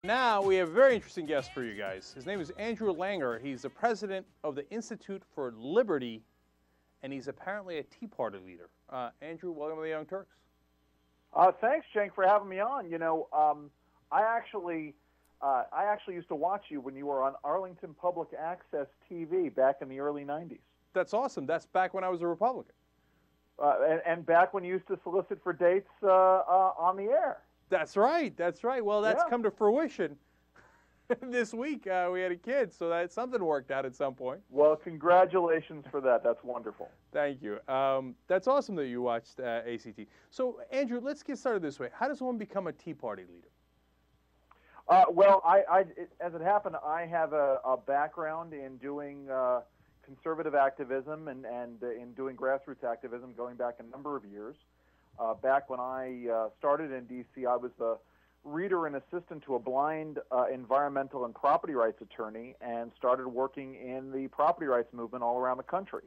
Now we have a very interesting guest for you guys. His name is Andrew Langer. He's the president of the Institute for Liberty, and he's apparently a Tea Party leader. Andrew, welcome to the Young Turks. Thanks, Cenk, for having me on. You know, I actually used to watch you when you were on Arlington Public Access TV back in the early '90s. That's awesome. That's back when I was a Republican. And back when you used to solicit for dates on the air. That's right. That's right. Well, that's come to fruition. This week we had a kid, so that something worked out at some point. Well, congratulations for that. That's wonderful. Thank you. That's awesome that you watched ACT. So, Andrew, let's get started this way. How does one become a Tea Party leader? Well, as it happened, I have a background in doing conservative activism and in doing grassroots activism going back a number of years. Back when I started in D.C., I was the reader and assistant to a blind environmental and property rights attorney and started working in the property rights movement all around the country.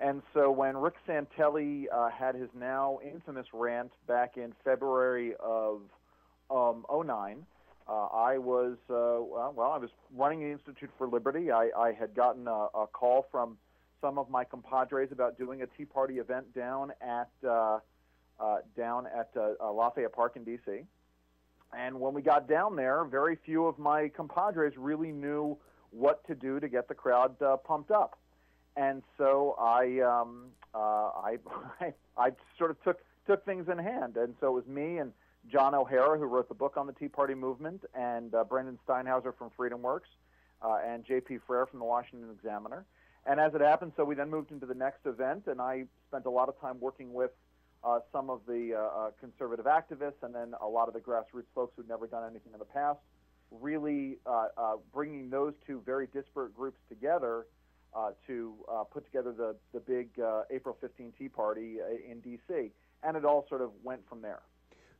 And so when Rick Santelli had his now infamous rant back in February of '09, I was running the Institute for Liberty. I had gotten a call from some of my compadres about doing a Tea Party event down at Lafayette Park in D.C. And when we got down there, very few of my compadres really knew what to do to get the crowd pumped up. And so I sort of took things in hand. And so it was me and John O'Hara, who wrote the book on the Tea Party movement, and Brendan Steinhauser from Freedom Works, and J.P. Frere from the Washington Examiner. And as it happened, so we then moved into the next event, and I spent a lot of time working with some of the conservative activists and then a lot of the grassroots folks who'd never done anything in the past, really bringing those two very disparate groups together to put together the big April 15 Tea Party in D.C. And it all sort of went from there.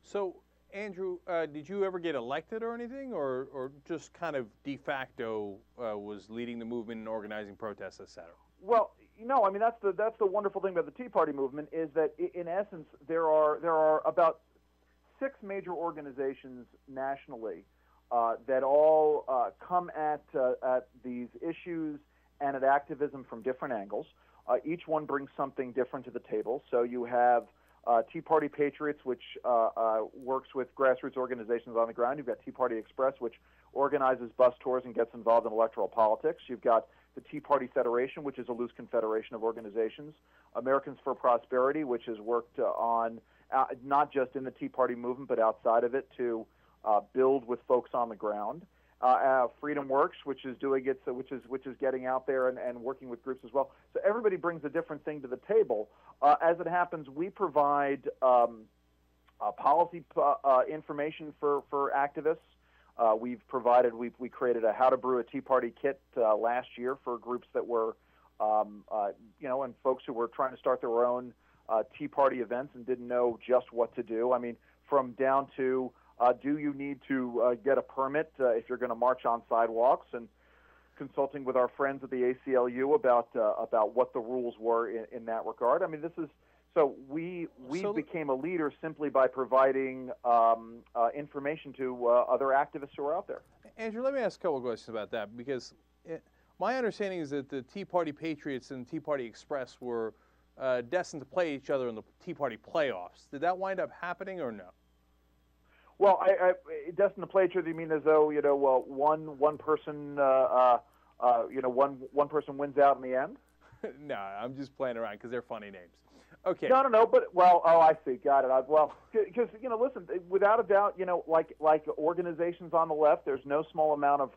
So, Andrew, did you ever get elected or anything, or just kind of de facto was leading the movement and organizing protests, et cetera? Well, you know, I mean, that's the wonderful thing about the Tea Party movement is that, in essence, there are about 6 major organizations nationally that all come at these issues and at activism from different angles. Each one brings something different to the table. So you have Tea Party Patriots, which works with grassroots organizations on the ground. You've got Tea Party Express, which organizes bus tours and gets involved in electoral politics. You've got the Tea Party Federation, which is a loose confederation of organizations. Americans for Prosperity, which has worked on not just in the Tea Party movement but outside of it to build with folks on the ground. Freedom Works, which is doing it, so which is getting out there and working with groups as well. So everybody brings a different thing to the table. As it happens, we provide policy information for activists. We created a How to Brew a Tea Party kit last year for groups that were, and folks who were trying to start their own Tea Party events and didn't know just what to do. I mean, from down to do you need to get a permit if you're going to march on sidewalks, and consulting with our friends at the ACLU about what the rules were in that regard. I mean, this is so we became a leader simply by providing information to other activists who are out there. Andrew, let me ask a couple of questions about that, because my understanding is that the Tea Party Patriots and Tea Party Express were destined to play each other in the Tea Party playoffs. Did that wind up happening or no? Well, destined to play each other, you mean as though one person one person wins out in the end? No, I'm just playing around because they're funny names. Okay. No, but I see, got it. Because listen, without a doubt, like organizations on the left, there's no small amount of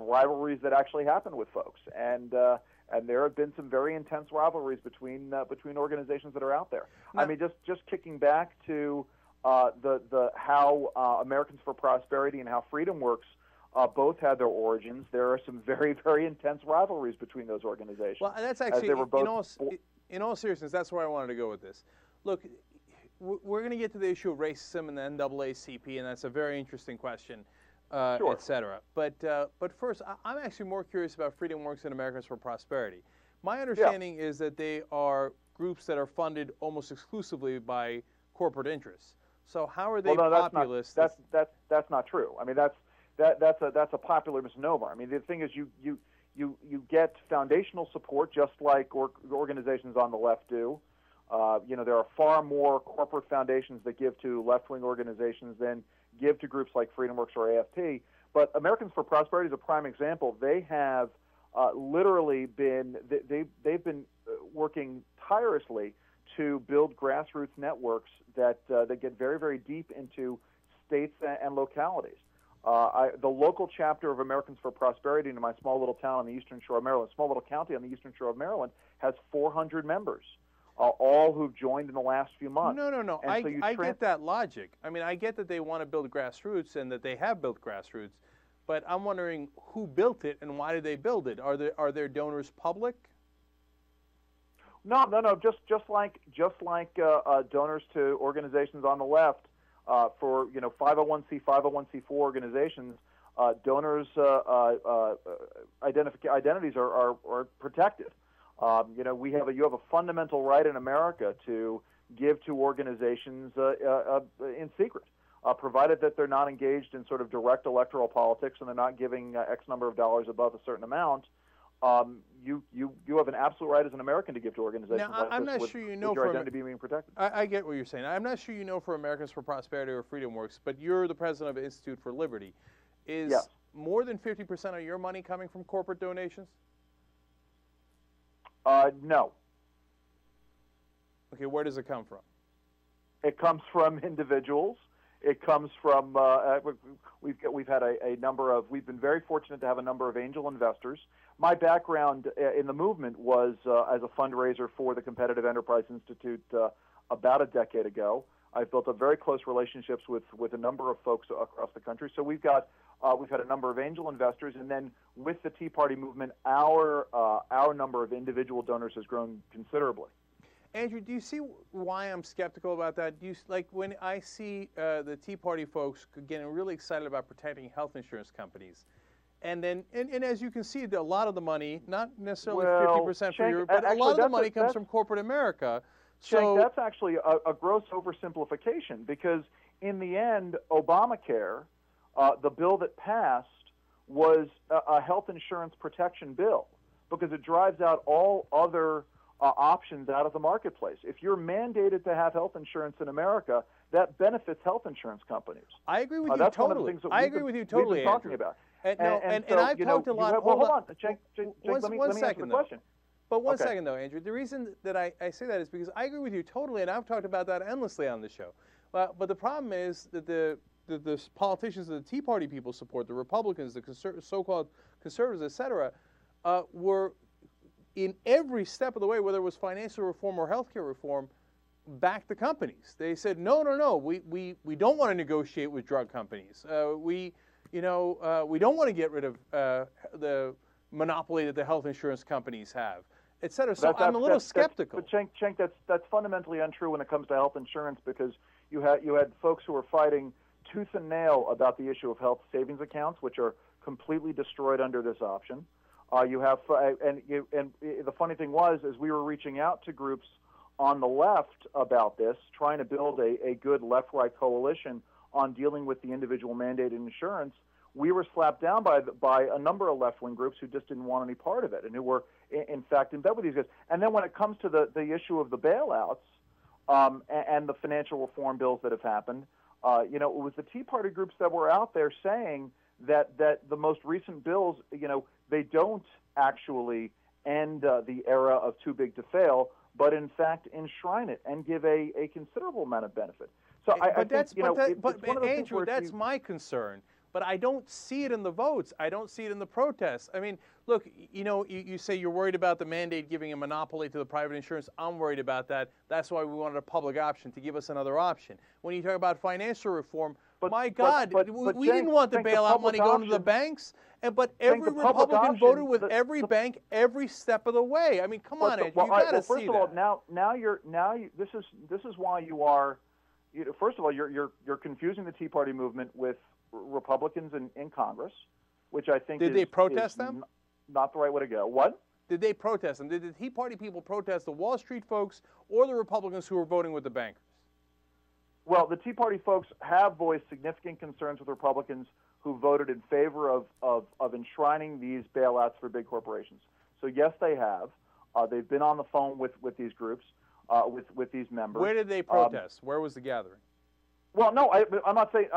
rivalries that actually happen with folks, and there have been some very intense rivalries between organizations that are out there. No. I mean, just kicking back to how Americans for Prosperity and how Freedom Works both had their origins. There are some very, very intense rivalries between those organizations. Well, that's actually, in all seriousness, that's where I wanted to go with this. Look, we're going to get to the issue of racism and the NAACP, and that's a very interesting question, sure. et cetera. But first, I'm actually more curious about Freedom Works and Americans for Prosperity. My understanding is that they are groups that are funded almost exclusively by corporate interests. So how are they populist? That's not true. I mean, that's that's a popular misnomer. I mean, the thing is, you get foundational support just like organizations on the left do. There are far more corporate foundations that give to left-wing organizations than give to groups like FreedomWorks or AFP. But Americans for Prosperity is a prime example. They have literally they've been working tirelessly to build grassroots networks that get very, very deep into states and localities. The local chapter of Americans for Prosperity in my small little town on the eastern shore of Maryland, small little county on the eastern shore of Maryland, has 400 members, all who've joined in the last few months. No. I get that logic. I mean, I get that they want to build grassroots and that they have built grassroots, but I'm wondering who built it and why did they build it? Are their donors public? No. Just like donors to organizations on the left, for 501c, 501c4 organizations, donors' identities are protected. You have a fundamental right in America to give to organizations in secret, provided that they're not engaged in sort of direct electoral politics and they're not giving X number of dollars above a certain amount. You have an absolute right as an American to give to organizations now, like I'm this not sure with your identity being protected. I get what you're saying. I'm not sure you know for Americans for Prosperity or FreedomWorks, but you're the president of Institute for Liberty. Is yes. more than 50% of your money coming from corporate donations? No. Okay, where does it come from? It comes from individuals. It comes from we've had a number of. We've been very fortunate to have a number of angel investors. My background in the movement was as a fundraiser for the Competitive Enterprise Institute about a decade ago. I've built up very close relationships with a number of folks across the country. So we've had a number of angel investors, and then with the Tea Party movement, our number of individual donors has grown considerably. Andrew, do you see why I'm skeptical about that? Do you, like when I see the Tea Party folks getting really excited about protecting health insurance companies, and then and as you can see, a lot of the money, not necessarily 50% for you, but a lot of the money comes from corporate America. So that's actually a gross oversimplification, because in the end, Obamacare, the bill that passed, was a health insurance protection bill, because it drives out all other options out of the marketplace. If you're mandated to have health insurance in America, that benefits health insurance companies. I agree with you totally. I agree with you totally, we've been talking about. And I've talked a lot. Hold on, Cenk, let me answer the question. But one second, though, Andrew. The reason that I say that is because I agree with you totally, and I've talked about that endlessly on the show. But the problem is that the politicians that the Tea Party people support, the Republicans, the so-called conservatives, et cetera, were in every step of the way, whether it was financial reform or healthcare reform, backed the companies. They said, no, we don't want to negotiate with drug companies. We don't want to get rid of the monopoly that the health insurance companies have, et cetera. So I'm a little skeptical. But Cenk, that's fundamentally untrue when it comes to health insurance, because you had folks who were fighting tooth and nail about the issue of health savings accounts, which are completely destroyed under this option. And the funny thing was, as we were reaching out to groups on the left about this, trying to build a good left-right coalition on dealing with the individual mandated insurance, we were slapped down by a number of left-wing groups who just didn't want any part of it, and who were, in fact, in bed with these guys. And then when it comes to the issue of the bailouts and the financial reform bills that have happened, it was the Tea Party groups that were out there saying that the most recent bills, they don't actually end the era of too big to fail, but in fact enshrine it and give a considerable amount of benefit. So Andrew, that's my concern. But I don't see it in the votes. I don't see it in the protests. I mean, look, you say you're worried about the mandate giving a monopoly to the private insurance. I'm worried about that. That's why we wanted a public option, to give us another option. When you talk about financial reform, my God, we didn't want the bailout money going to the banks. But every Republican voted with every bank every step of the way. I mean, come on, Andrew, you got to see that. First of all, this is why you are. First of all, you're confusing the Tea Party movement with Republicans in Congress, which I think did they protest them? Not the right way to go. What? Did they protest them? Did the Tea Party people protest the Wall Street folks or the Republicans who were voting with the bankers? Well, the Tea Party folks have voiced significant concerns with Republicans who voted in favor of enshrining these bailouts for big corporations. So yes, they have. They've been on the phone with these groups, with these members. Where did they protest? Where was the gathering? Well, no, I'm not saying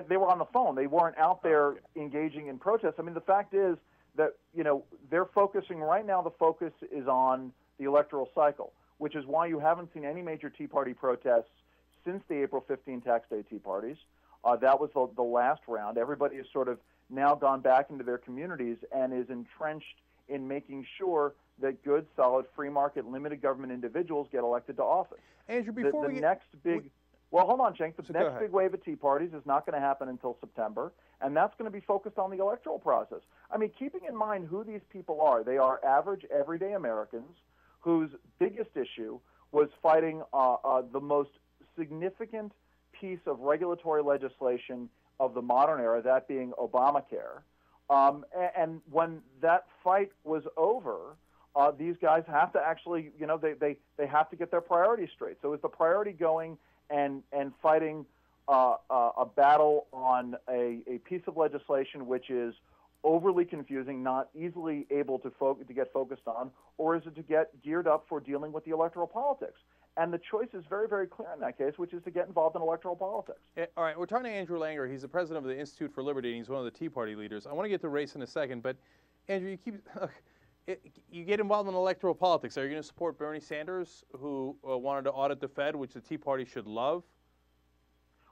they were on the phone. They weren't out there engaging in protests. I mean, the fact is that, you know, they're focusing right now. The focus is on the electoral cycle, which is why you haven't seen any major Tea Party protests since the April 15 tax day Tea Parties. That was the last round. Everybody has sort of now gone back into their communities and is entrenched in making sure that good, solid, free market, limited government individuals get elected to office. Andrew, before the next big... Well, hold on, Cenk. The next big wave of Tea Parties is not going to happen until September, and that's going to be focused on the electoral process. I mean, keeping in mind who these people are, they are average, everyday Americans whose biggest issue was fighting the most significant piece of regulatory legislation of the modern era, that being Obamacare. And when that fight was over, these guys have to actually, you know, they have to get their priorities straight. So is the priority going and fighting a battle on a piece of legislation which is overly confusing, not easily able to get focused on, or is it to get geared up for dealing with the electoral politics? And the choice is very, very clear in that case, which is to get involved in electoral politics. All right, we're talking to Andrew Langer. He's the president of the Institute for Liberty, and he's one of the Tea Party leaders. I want to get to race in a second, but Andrew, you get involved in electoral politics. Are you going to support Bernie Sanders, who wanted to audit the Fed, which the Tea Party should love?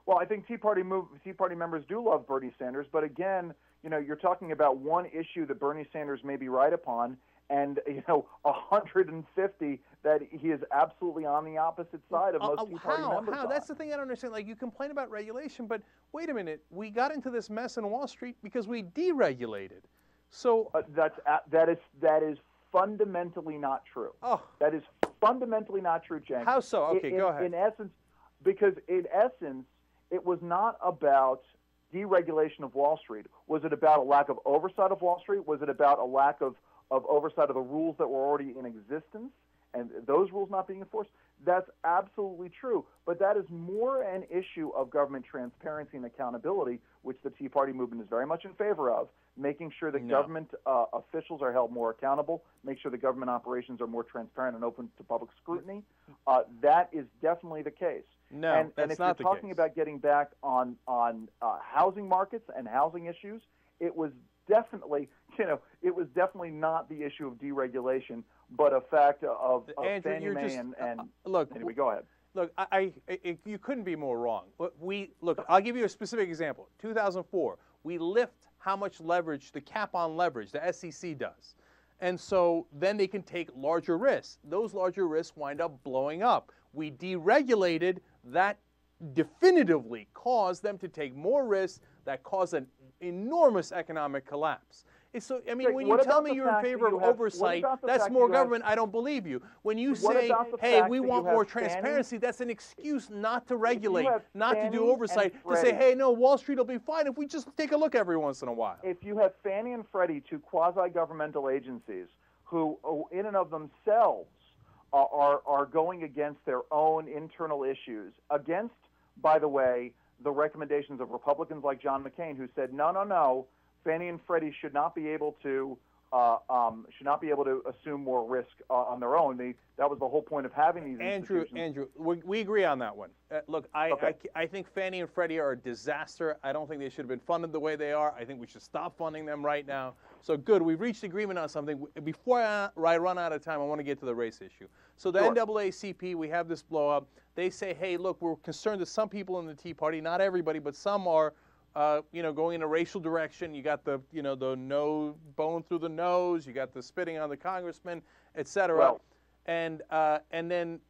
Well, I think Tea Party members do love Bernie Sanders, but again, you know, you're talking about one issue that Bernie Sanders may be right upon, and, you know, 150 that he is absolutely on the opposite side of most Tea Party members. How? That's the thing I don't understand. Like, you complain about regulation, but wait a minute. We got into this mess in Wall Street because we deregulated. So that is fundamentally not true. Oh. That is fundamentally not true, Cenk. How so? Okay, go ahead. In essence, because in essence, it was not about deregulation of Wall Street. Was it about a lack of oversight of Wall Street? Was it about a lack of oversight of the rules that were already in existence and those rules not being enforced? That's absolutely true. But that is more an issue of government transparency and accountability, which the Tea Party movement is very much in favor of, making sure that government officials are held more accountable, make sure the government operations are more transparent and open to public scrutiny. That is definitely the case. No, and if you're talking about getting back on housing markets and housing issues, it was definitely, you know, it was definitely not the issue of deregulation, but a fact of Andrew, Fannie Mae and look. Anyway, go ahead. Look, you couldn't be more wrong. Look, I'll give you a specific example. 2004, we lift how much leverage, the cap on leverage, the SEC does. And so then they can take larger risks. Those larger risks wind up blowing up. We deregulated, that definitively caused them to take more risks that caused an enormous economic collapse. So, I mean, when you tell me you're in favor of oversight, that's more government, I don't believe you. When you say, hey, we want more transparency, that's an excuse not to regulate, not to do oversight, to say, hey, no, Wall Street will be fine if we just take a look every once in a while. If you have Fannie and Freddie, two quasi-governmental agencies, who in and of themselves are going against their own internal issues, against, by the way, the recommendations of Republicans like John McCain, who said, no, Fannie and Freddie should not be able to assume more risk on their own. That was the whole point of having these institutions. Andrew, we agree on that one. Look, I think Fannie and Freddie are a disaster. I don't think they should have been funded the way they are. I think we should stop funding them right now. So good, we've reached agreement on something. Before I run out of time, I want to get to the race issue. So the NAACP, we have this blow up. They say, hey, look, we're concerned that some people in the Tea Party, not everybody, but some are, going in a racial direction. You got the no bone through the nose. You got the spitting on the congressman, et cetera. And then,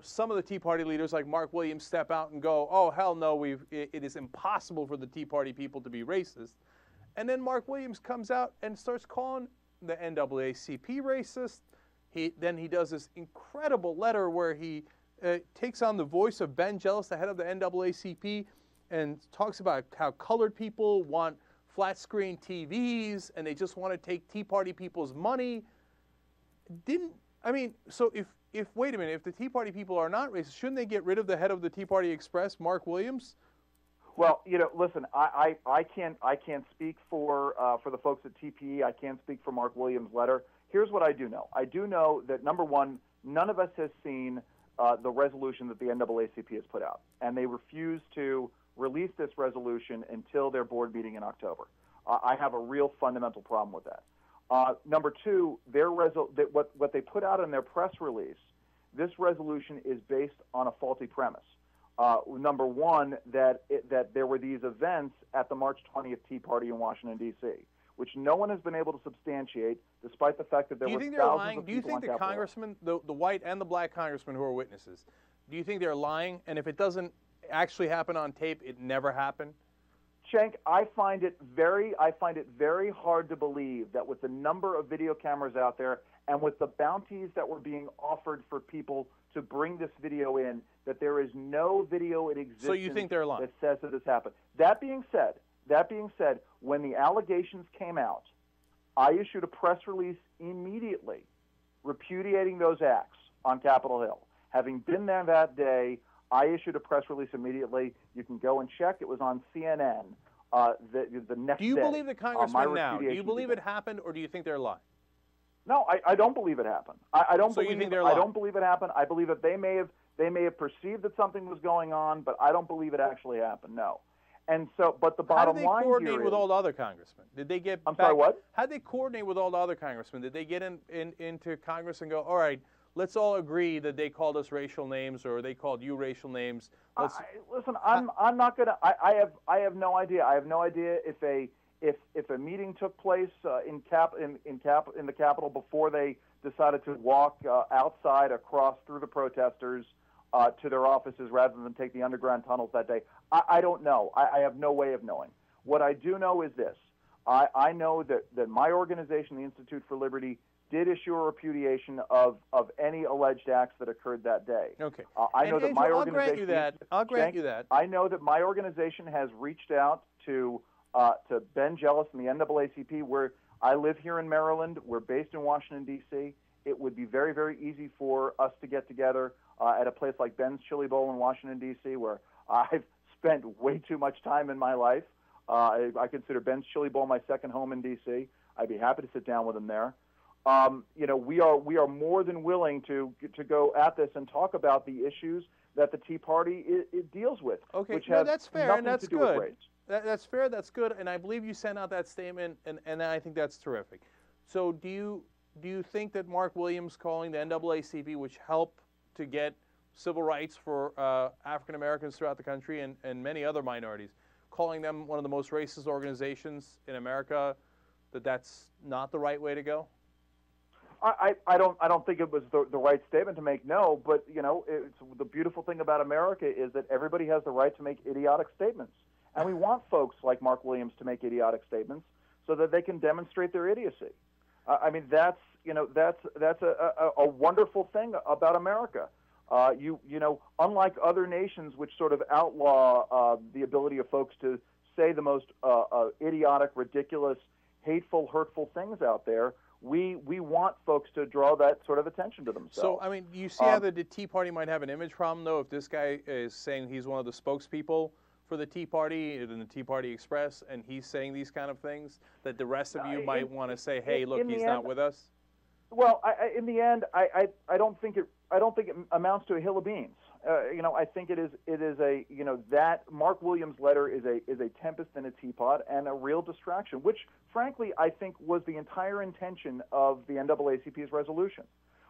some of the Tea Party leaders like Mark Williams step out and go, oh, hell no, it is impossible for the Tea Party people to be racist. And then Mark Williams comes out and starts calling the NAACP racist. Then he does this incredible letter where he takes on the voice of Ben Jealous, the head of the NAACP, and talks about how colored people want flat screen TVs and they just want to take Tea Party people's money. So wait a minute, if the Tea Party people are not racist, shouldn't they get rid of the head of the Tea Party Express, Mark Williams? Well, listen, I can't speak for the folks at TPE. I can't speak for Mark Williams' letter. Here's what I do know. I do know that, number one, none of us has seen the resolution that the NAACP has put out, and they refuse to release this resolution until their board meeting in October. I have a real fundamental problem with that. Number two, what they put out in their press release, this resolution is based on a faulty premise. Number one, that there were these events at the March 20th Tea Party in Washington, D.C., which no one has been able to substantiate, despite the fact that there were thousands of people on Capitol Hill. Do you think the congressmen, the white and the black congressmen who are witnesses, do you think they're lying? And if it doesn't actually happen on tape, it never happened? Cenk, I find it very hard to believe that with the number of video cameras out there and with the bounties that were being offered for people to bring this video in, that there is no video in existence. So you think they're lying? That says that this happened. That being said, when the allegations came out, I issued a press release immediately repudiating those acts on Capitol Hill. Having been there that day, I issued a press release immediately. You can go and check. It was on CNN the next day. Do you believe the congressman now? Do you believe it happened, or do you think they're lying? No, I don't believe it happened. I don't believe. You think they're lying? I don't believe it happened. I believe that they may have perceived that something was going on, but I don't believe it actually happened. No. And so, but the bottom line here is, how did they coordinate with all the other congressmen? Did they get? I'm sorry, what? How did they coordinate with all the other congressmen? Did they get into Congress and go, all right, let's all agree that they called us racial names, or they called you racial names? Listen, I'm not gonna. I have no idea. I have no idea if a meeting took place in the Capitol before they decided to walk outside across through the protesters to their offices rather than take the underground tunnels that day. I don't know. I have no way of knowing. What I do know is this. I know that my organization, the Institute for Liberty, did issue a repudiation of any alleged acts that occurred that day. Okay. I know that my organization. I'll grant you that. I know that my organization has reached out to Ben Jealous and the NAACP. Where I live here in Maryland, we're based in Washington, D.C. It would be very, very easy for us to get together at a place like Ben's Chili Bowl in Washington, D.C., where I've spent way too much time in my life. I consider Ben's Chili Bowl my second home in D.C. I'd be happy to sit down with him there. We are more than willing to go at this and talk about the issues that the Tea Party it deals with. Okay, which that's fair and that's good. Race. That's fair, that's good, and I believe you sent out that statement, and I think that's terrific. So do you think that Mark Williams calling the NAACP, which helped to get civil rights for African Americans throughout the country and many other minorities, calling them one of the most racist organizations in America, that's not the right way to go? I don't think it was the right statement to make, no, but the beautiful thing about America is that everybody has the right to make idiotic statements. And we want folks like Mark Williams to make idiotic statements so that they can demonstrate their idiocy. I mean, that's a wonderful thing about America. Unlike other nations which sort of outlaw the ability of folks to say the most idiotic, ridiculous, hateful, hurtful things out there, we want folks to draw that sort of attention to themselves. So, I mean, you see how the Tea Party might have an image problem, though, if this guy is saying he's one of the spokespeople for the Tea Party in the Tea Party Express, and he's saying these kind of things, that the rest of you might want to say, hey, look, he's not with us? Well, in the end, I don't think it amounts to a hill of beans. I think it is that Mark Williams' letter is a tempest in a teapot and a real distraction, which, frankly, I think was the entire intention of the NAACP's resolution,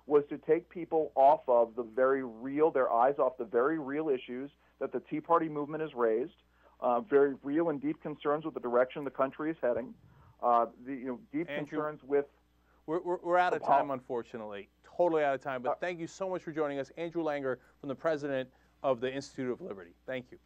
was to take people off of their eyes off the very real issues that the Tea Party movement has raised, very real and deep concerns with the direction the country is heading, deep Andrew, concerns with. We're out of time, unfortunately. Totally out of time. But thank you so much for joining us. Andrew Langer, from the president of the Institute of Liberty. Thank you.